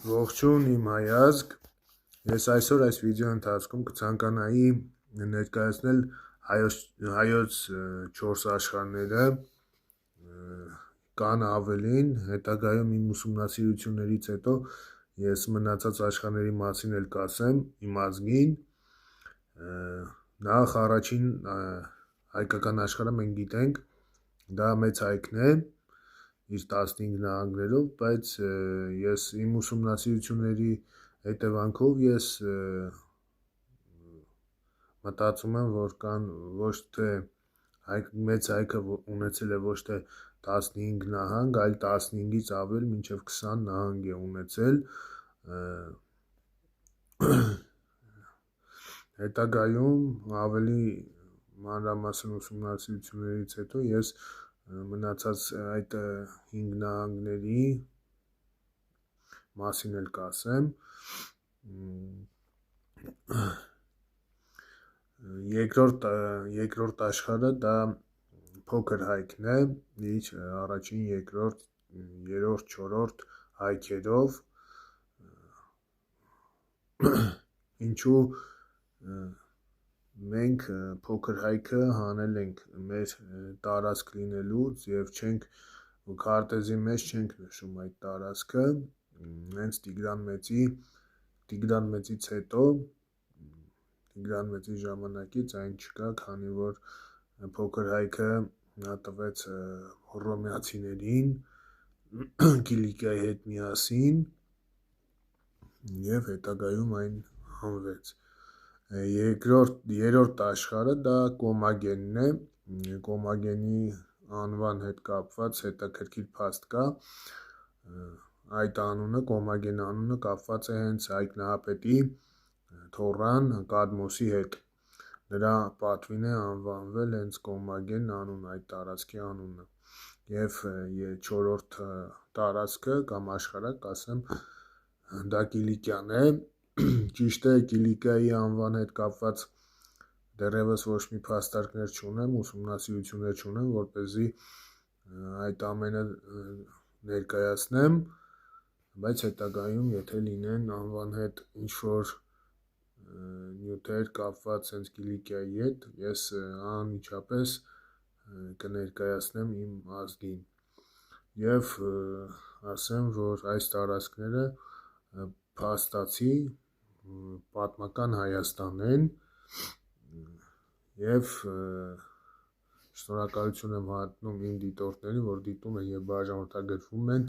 Ողջույն իմ հայազգ, ես այսօր այս վիդեոյի ընթացքում կցանկանայի ներկայացնել հայոց 4 աշխարհները, կան ավելին, հետագայում իմ ուսումնասիրություններից հետո ես մնացած աշխարհների մասին էլ կասեմ իմ ազգին, նախ առաջին հայկական աշխարհը մենք գիտենք, դա մեծ հայքն է, իր 15 նահանգներով, բայց ես իմ ուսումնասիրությունների հետևանքով ես մտածում եմ, որ կան ոչ թե մեծ հայքը ունեցել է ոչ թե 15 նահանգ, այլ 15-ից ավել մինչև 20 նահանգ է ունեցել, հետագայում ավելի մանրամասն ուսումնասիրություններից հետո ես մնացած այդ 5 նահանգների մասին էլ կասեմ, երկրորդ աշխարհը դա փոքր հայքն է, իր առաջին, երկրորդ, երրորդ, չորրորդ հայքերով, ինչու մենք փոքր հայքը հանել ենք մեր տարածք լինելուց և չենք քարտեզի մեջ չենք նշում այդ տարածքը, հենց Տիգրան Մեծից հետո, Տիգրան Մեծի ժամանակից այն չկա, քանի որ փոքր հայքը նա տվեց հռոմեացիներին, Կիլիկիայի հետ միասին և հետագայում այն հանվեց, երրորդ աշխարհը դա Կոմագենն է, Կոմագենի անվան հետ կապված հետաքրքիր փաստ կա, այդ անունը, Կոմագեն անունը կապված է հենց Հայկ Նահապետի թոռան Կադմոսի հետ, նրա պատվին է անվանվել հենց Կոմագեն անունը, այդ տարածքի անունը, և չորրորդ տարածքը կամ աշխարհը կասեմ դա Կիլիկիան է, ճիշտ է Կիլիկիայի անվան հետ կապված դեռևս ոչ մի փաստարկներ չունեմ, ուսումնասիրություններ չունեմ, որպեսզի այդ ամենը ներկայացնեմ, բայց հետագայում եթե լինեն անվան հետ ինչ-որ նյութեր կապված հենց Կիլիկիայի հետ, ես անմիջապես կներկայացնեմ իմ ազգին և ասեմ, որ այս տարածքները փաստացի պատմական Հայաստան են և շնորհակալություն եմ հայտնում իմ դիտորդներին, որ դիտում են և բաժանորդագրվում են